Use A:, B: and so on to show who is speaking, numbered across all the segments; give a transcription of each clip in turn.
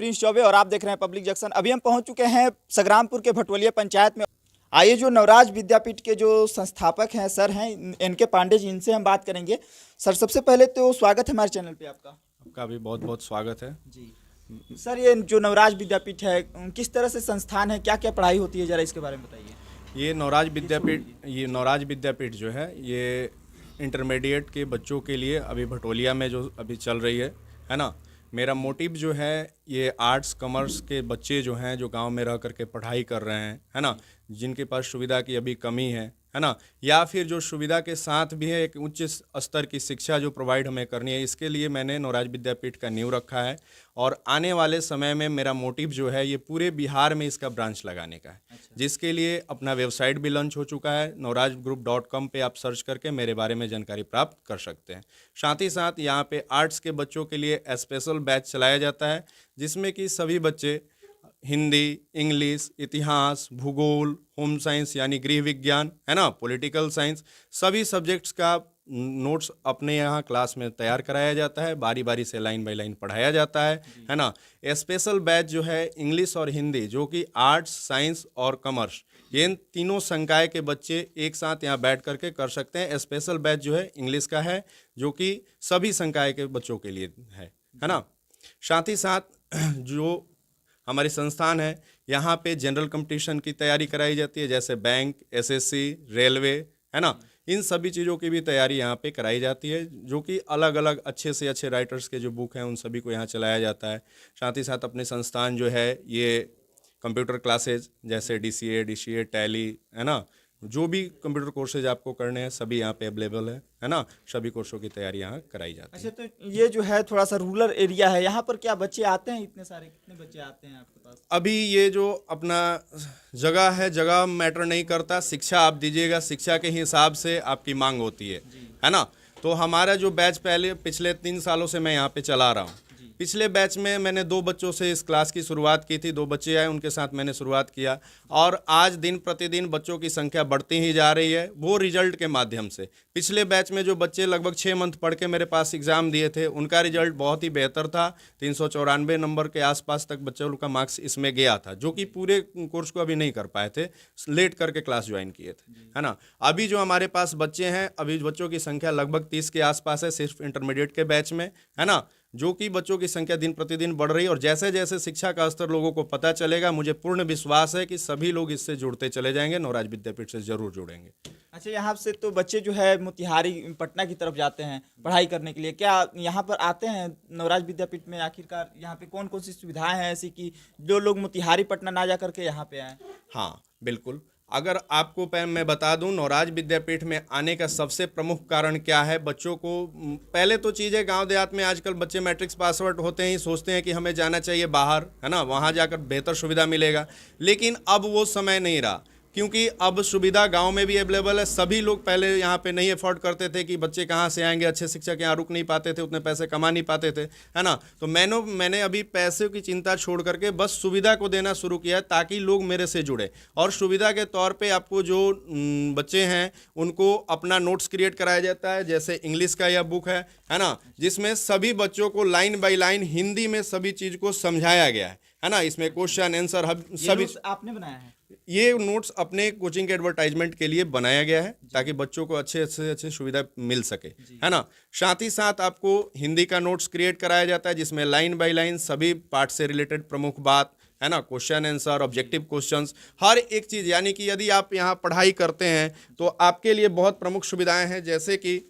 A: Prince Choubey और आप देख रहे हैं पब्लिक जंक्शन। अभी हम पहुंच चुके हैं संग्रामपुर के भटवलिया पंचायत में। आइए जो नवराज विद्यापीठ के जो संस्थापक हैं सर हैं इनके पांडे जी, इनसे हम बात करेंगे। सर सबसे पहले तो स्वागत है हमारे चैनल पे आपका।
B: आपका भी बहुत बहुत स्वागत है
A: जी सर, ये जो नवराज विद्यापीठ है किस तरह से संस्थान है, क्या क्या पढ़ाई होती है, जरा इसके बारे में बताइए।
B: ये नवराज विद्यापीठ जो है ये इंटरमीडिएट के बच्चों के लिए अभी भटोलिया में जो अभी चल रही है ना। मेरा मोटिव जो है ये आर्ट्स कॉमर्स के बच्चे जो हैं जो गांव में रह करके पढ़ाई कर रहे हैं है ना, जिनके पास सुविधा की अभी कमी है ना, या फिर जो सुविधा के साथ भी है एक उच्च स्तर की शिक्षा जो प्रोवाइड हमें करनी है, इसके लिए मैंने नवराज विद्यापीठ का नींव रखा है। और आने वाले समय में मेरा मोटिव जो है ये पूरे बिहार में इसका ब्रांच लगाने का है। जिसके लिए अपना वेबसाइट भी लॉन्च हो चुका है। naurajgroup.com पे आप सर्च करके मेरे बारे में जानकारी प्राप्त कर सकते हैं। साथ ही साथ यहाँ पे आर्ट्स के बच्चों के लिए स्पेशल बैच चलाया जाता है, जिसमें कि सभी बच्चे हिंदी, इंग्लिश, इतिहास, भूगोल, होम साइंस यानी गृह विज्ञान है ना, पॉलिटिकल साइंस, सभी सब्जेक्ट्स का नोट्स अपने यहाँ क्लास में तैयार कराया जाता है। बारी बारी से लाइन बाय लाइन पढ़ाया जाता है ना। स्पेशल बैच जो है इंग्लिश और हिंदी, जो कि आर्ट्स, साइंस और कॉमर्स, ये इन तीनों संकाय के बच्चे एक साथ यहाँ बैठ करके कर सकते हैं। स्पेशल बैच जो है इंग्लिश का है, जो कि सभी संकाय के बच्चों के लिए है ना। साथ ही साथ जो हमारी संस्थान है यहाँ पे जनरल कंपटीशन की तैयारी कराई जाती है, जैसे बैंक, एसएससी, रेलवे है ना, इन सभी चीज़ों की भी तैयारी यहाँ पे कराई जाती है, जो कि अलग अलग अच्छे से अच्छे राइटर्स के जो बुक हैं उन सभी को यहाँ चलाया जाता है। साथ ही साथ अपने संस्थान जो है ये कंप्यूटर क्लासेज जैसे डीसीए, टैली है ना, जो भी कंप्यूटर कोर्सेज आपको करने हैं सभी यहाँ पे अवेलेबल है ना। सभी कोर्सों की तैयारी यहाँ कराई जाती है।
A: अच्छा, तो ये जो है थोड़ा सा रूरल एरिया है, यहाँ पर क्या बच्चे आते हैं? इतने सारे कितने बच्चे आते हैं आपके पास?
B: अभी ये जो अपना जगह है, जगह मैटर नहीं करता, शिक्षा आप दीजिएगा, शिक्षा के हिसाब से आपकी मांग होती है ना। तो हमारा जो बैच पिछले 3 सालों से मैं यहाँ पे चला रहा हूँ। पिछले बैच में मैंने 2 बच्चों से इस क्लास की शुरुआत की थी, 2 बच्चे आए, उनके साथ मैंने शुरुआत किया और आज दिन प्रतिदिन बच्चों की संख्या बढ़ती ही जा रही है, वो रिजल्ट के माध्यम से। पिछले बैच में जो बच्चे लगभग 6 मंथ पढ़ के मेरे पास एग्ज़ाम दिए थे, उनका रिजल्ट बहुत ही बेहतर था। 394 नंबर के आसपास तक बच्चों का मार्क्स इसमें गया था, जो कि पूरे कोर्स को अभी नहीं कर पाए थे, लेट करके क्लास ज्वाइन किए थे है ना। अभी जो हमारे पास बच्चे हैं, अभी बच्चों की संख्या लगभग 30 के आसपास है सिर्फ इंटरमीडिएट के बैच में है ना, जो कि बच्चों की संख्या दिन प्रतिदिन बढ़ रही है। और जैसे जैसे शिक्षा का स्तर लोगों को पता चलेगा, मुझे पूर्ण विश्वास है कि सभी लोग इससे जुड़ते चले जाएंगे, नवराज विद्यापीठ से जरूर जुड़ेंगे।
A: अच्छा, यहाँ से तो बच्चे जो है मोतिहारी, पटना की तरफ जाते हैं पढ़ाई करने के लिए, क्या यहाँ पर आते हैं नवराज विद्यापीठ में? आखिरकार यहाँ पे कौन कौन सी सुविधाएं हैं ऐसी कि जो लोग मोतिहारी पटना ना जा करके यहाँ पे आए?
B: हाँ बिल्कुल, अगर आपको मैं बता दूं, नवराज विद्यापीठ में आने का सबसे प्रमुख कारण क्या है, बच्चों को पहले तो चीज़ है, गांव देहात में आजकल बच्चे मैट्रिक्स पास आउट होते ही सोचते हैं कि हमें जाना चाहिए बाहर है ना, वहां जाकर बेहतर सुविधा मिलेगा। लेकिन अब वो समय नहीं रहा, क्योंकि अब सुविधा गांव में भी अवेलेबल है। सभी लोग पहले यहाँ पे नहीं अफोर्ड करते थे कि बच्चे कहाँ से आएंगे, अच्छे शिक्षक यहाँ रुक नहीं पाते थे, उतने पैसे कमा नहीं पाते थे है ना। तो मैंने अभी पैसे की चिंता छोड़ करके बस सुविधा को देना शुरू किया है, ताकि लोग मेरे से जुड़े। और सुविधा के तौर पे आपको जो बच्चे हैं उनको अपना नोट्स क्रिएट कराया जाता है, जैसे इंग्लिश का यह बुक है ना, जिसमें सभी बच्चों को लाइन बाई लाइन हिंदी में सभी चीज़ को समझाया गया है ना। इसमें क्वेश्चन आंसर सभी
A: आपने बनाया है?
B: ये नोट्स अपने कोचिंग के एडवर्टाइजमेंट के लिए बनाया गया है, ताकि बच्चों को अच्छे सुविधा मिल सके है ना। साथ ही साथ आपको हिंदी का नोट्स क्रिएट कराया जाता है, जिसमें लाइन बाय लाइन सभी पार्ट से रिलेटेड प्रमुख बात है ना, क्वेश्चन आंसर, ऑब्जेक्टिव क्वेश्चंस, हर एक चीज़। यानी कि यदि आप यहाँ पढ़ाई करते हैं तो आपके लिए बहुत प्रमुख सुविधाएं हैं, जैसे कि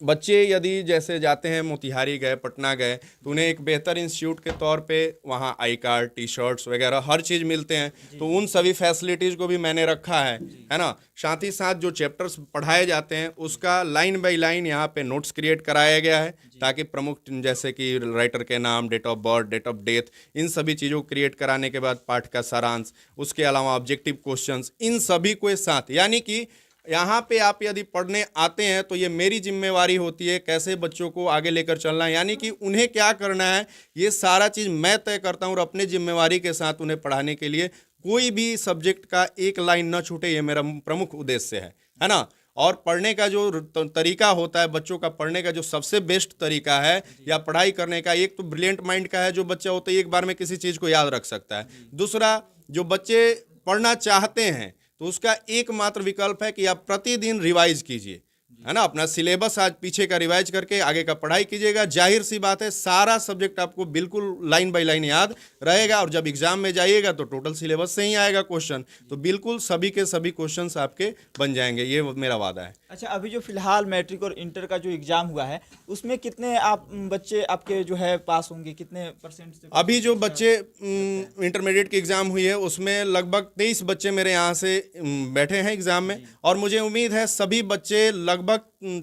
B: बच्चे यदि जैसे जाते हैं मोतिहारी गए, पटना गए, तो उन्हें एक बेहतर इंस्टीट्यूट के तौर पे वहाँ आई कार्ड, टी शर्ट्स वगैरह हर चीज़ मिलते हैं, तो उन सभी फैसिलिटीज़ को भी मैंने रखा है ना। साथ ही साथ जो चैप्टर्स पढ़ाए जाते हैं उसका लाइन बाय लाइन यहाँ पे नोट्स क्रिएट कराया गया है, ताकि प्रमुख जैसे कि राइटर के नाम, date of birth, date of death, इन सभी चीज़ों को क्रिएट कराने के बाद पाठ का सारांश, उसके अलावा ऑब्जेक्टिव क्वेश्चंस, इन सभी को साथ, यानी कि यहाँ पे आप यदि पढ़ने आते हैं तो ये मेरी जिम्मेवारी होती है कैसे बच्चों को आगे लेकर चलना है, यानी कि उन्हें क्या करना है ये सारा चीज़ मैं तय करता हूँ, और अपने जिम्मेवारी के साथ उन्हें पढ़ाने के लिए कोई भी सब्जेक्ट का एक लाइन न छूटे, ये मेरा प्रमुख उद्देश्य है ना। और पढ़ने का जो तरीका होता है, बच्चों का पढ़ने का जो सबसे बेस्ट तरीका है या पढ़ाई करने का, एक तो ब्रिलियंट माइंड का है, जो बच्चा होता है एक बार में किसी चीज़ को याद रख सकता है। दूसरा, जो बच्चे पढ़ना चाहते हैं तो उसका एकमात्र विकल्प है कि आप प्रतिदिन रिवाइज कीजिए, है ना, अपना सिलेबस आज पीछे का रिवाइज करके आगे का पढ़ाई कीजिएगा। जाहिर सी बात है सारा सब्जेक्ट आपको बिल्कुल लाइन बाय लाइन याद रहेगा, और जब एग्जाम में जाइएगा तो टोटल सिलेबस से ही आएगा क्वेश्चन, तो बिल्कुल सभी के सभी क्वेश्चंस आपके बन जाएंगे, ये मेरा वादा है।
A: अच्छा, अभी जो फिलहाल मैट्रिक और इंटर का जो एग्जाम हुआ है उसमें कितने आप बच्चे आपके जो है पास होंगे, कितने परसेंट से?
B: अभी जो बच्चे इंटरमीडिएट की एग्ज़ाम हुई है उसमें लगभग 23 बच्चे मेरे यहाँ से बैठे हैं एग्ज़ाम में, और मुझे उम्मीद है सभी बच्चे लगभग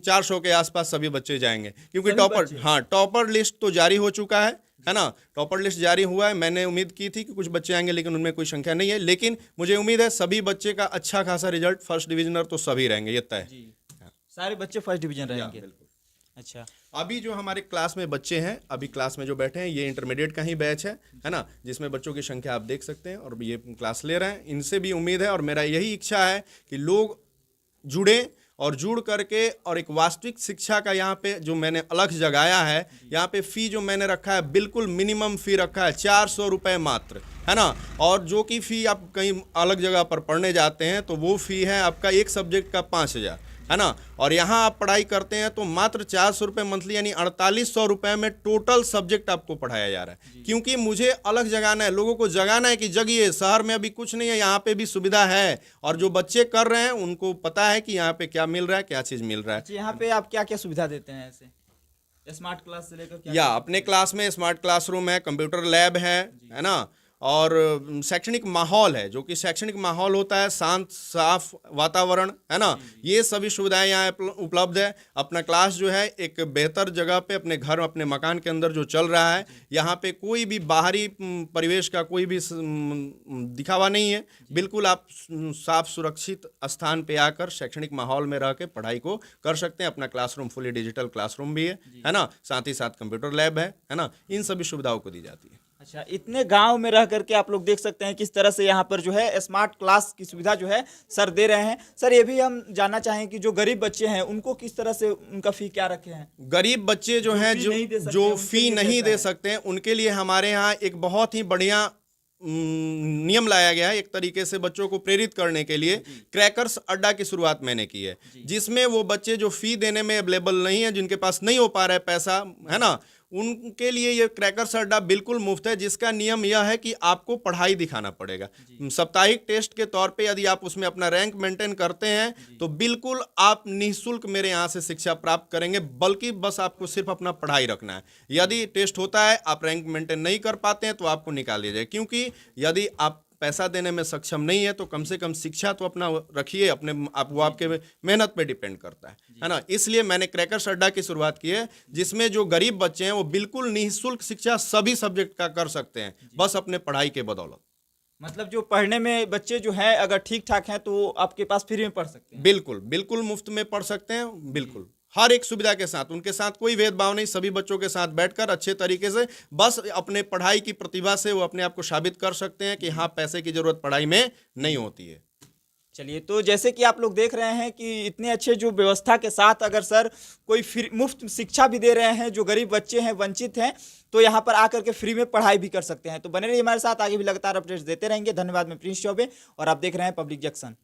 B: 400 के आसपास सभी बच्चे जाएंगे, क्योंकि टॉपर लिस्ट तो जारी हो चुका है ना, टॉपर लिस्ट जारी हुआ है। मैंने उम्मीद की थी कि कुछ बच्चे आएंगे, लेकिन उनमें कोई संख्या नहीं है, लेकिन मुझे उम्मीद है सभी बच्चे का अच्छा खासा रिजल्ट, फर्स्ट डिविजनर तो सभी रहेंगे, ये तय है।
A: सारे बच्चे फर्स्ट डिवीजन रहेंगे। अच्छा,
B: अभी जो हमारे क्लास में बच्चे हैं, अभी क्लास में जो बैठे हैं, ये इंटरमीडिएट का ही बैच है ना, जिसमें बच्चों की संख्या आप देख सकते हैं, और ये क्लास ले रहे हैं। इनसे भी उम्मीद है और मेरा यही इच्छा है कि लोग जुड़े और जुड़ करके, और एक वास्तविक शिक्षा का यहाँ पे जो मैंने अलग जगाया है, यहाँ पे फ़ी जो मैंने रखा है बिल्कुल मिनिमम फ़ी रखा है, 400 रुपये मात्र, है ना। और जो कि फ़ी आप कहीं अलग जगह पर पढ़ने जाते हैं तो वो फ़ी है आपका एक सब्जेक्ट का 5,000, है ना, और यहाँ आप पढ़ाई करते हैं तो मात्र 400 रुपये मंथली, यानी 4800 रुपये में टोटल सब्जेक्ट आपको पढ़ाया जा रहा है। क्योंकि मुझे अलग जगाना है, लोगों को जगाना है कि जगिए, शहर में अभी कुछ नहीं है, यहाँ पे भी सुविधा है, और जो बच्चे कर रहे हैं उनको पता है कि यहाँ पे क्या मिल रहा है, क्या चीज़ मिल रहा है।
A: यहाँ पे आप क्या क्या सुविधा देते हैं ऐसे, स्मार्ट क्लास से लेकर क्या?
B: या अपने क्लास में स्मार्ट क्लासरूम है, कंप्यूटर लैब है ना, और शैक्षणिक माहौल है, जो कि शैक्षणिक माहौल होता है, शांत साफ वातावरण, है ना, ये सभी सुविधाएं यहाँ उपलब्ध है। अपना क्लास जो है एक बेहतर जगह पे, अपने घर, अपने मकान के अंदर जो चल रहा है, यहाँ पे कोई भी बाहरी परिवेश का कोई भी दिखावा नहीं है, बिल्कुल आप साफ सुरक्षित स्थान पे आकर शैक्षणिक माहौल में रह के पढ़ाई को कर सकते हैं। अपना क्लासरूम फुली डिजिटल क्लासरूम भी है ना, साथ ही साथ कंप्यूटर लैब है ना, इन सभी सुविधाओं को दी जाती है।
A: अच्छा, इतने गांव में रह करके आप लोग देख सकते हैं किस तरह से यहाँ पर जो है स्मार्ट क्लास की सुविधा जो है सर दे रहे हैं। सर, ये भी हम जानना चाहें कि जो गरीब बच्चे हैं उनको किस तरह से उनका फी क्या रखे हैं?
B: गरीब बच्चे जो हैं, जो फी नहीं दे सकते हैं, उनके लिए हमारे यहाँ एक बहुत ही बढ़िया नियम लाया गया है। एक तरीके से बच्चों को प्रेरित करने के लिए क्रैकर्स अड्डा की शुरुआत मैंने की है, जिसमें वो बच्चे जो फी देने में अवेलेबल नहीं है, जिनके पास नहीं हो पा रहा है पैसा, है ना, उनके लिए ये क्रैकर्स अड्डा बिल्कुल मुफ्त है, जिसका नियम यह है कि आपको पढ़ाई दिखाना पड़ेगा। साप्ताहिक टेस्ट के तौर पे यदि आप उसमें अपना रैंक मेंटेन करते हैं तो बिल्कुल आप निःशुल्क मेरे यहाँ से शिक्षा प्राप्त करेंगे, बल्कि बस आपको सिर्फ अपना पढ़ाई रखना है। यदि टेस्ट होता है, आप रैंक मेंटेन नहीं कर पाते हैं, तो आपको निकाल दिया जाए, क्योंकि यदि आप पैसा देने में सक्षम नहीं है तो कम से कम शिक्षा तो अपना रखिए, अपने आप, वो आपके मेहनत पे डिपेंड करता है ना। इसलिए मैंने क्रैकर्स अड्डा की शुरुआत की है, जिसमें जो गरीब बच्चे हैं वो बिल्कुल निःशुल्क शिक्षा सभी सब्जेक्ट का कर सकते हैं, बस अपने पढ़ाई के बदौलत।
A: मतलब जो पढ़ने में बच्चे जो हैं अगर ठीक ठाक हैं तो आपके पास फ्री में पढ़ सकते हैं?
B: बिल्कुल बिल्कुल मुफ्त में पढ़ सकते हैं, बिल्कुल हर एक सुविधा के साथ, उनके साथ कोई भेदभाव नहीं, सभी बच्चों के साथ बैठकर अच्छे तरीके से बस अपने पढ़ाई की प्रतिभा से वो अपने आप को साबित कर सकते हैं कि हाँ, पैसे की जरूरत पढ़ाई में नहीं होती है।
A: चलिए, तो जैसे कि आप लोग देख रहे हैं कि इतने अच्छे जो व्यवस्था के साथ अगर सर कोई फ्री मुफ्त शिक्षा भी दे रहे हैं, जो गरीब बच्चे हैं, वंचित हैं, तो यहाँ पर आकर के फ्री में पढ़ाई भी कर सकते हैं। तो बने रहिए हमारे साथ, आगे भी लगातार अपडेट्स देते रहेंगे। धन्यवाद। मैं प्रिंस चौबे और आप देख रहे हैं पब्लिक जंक्शन।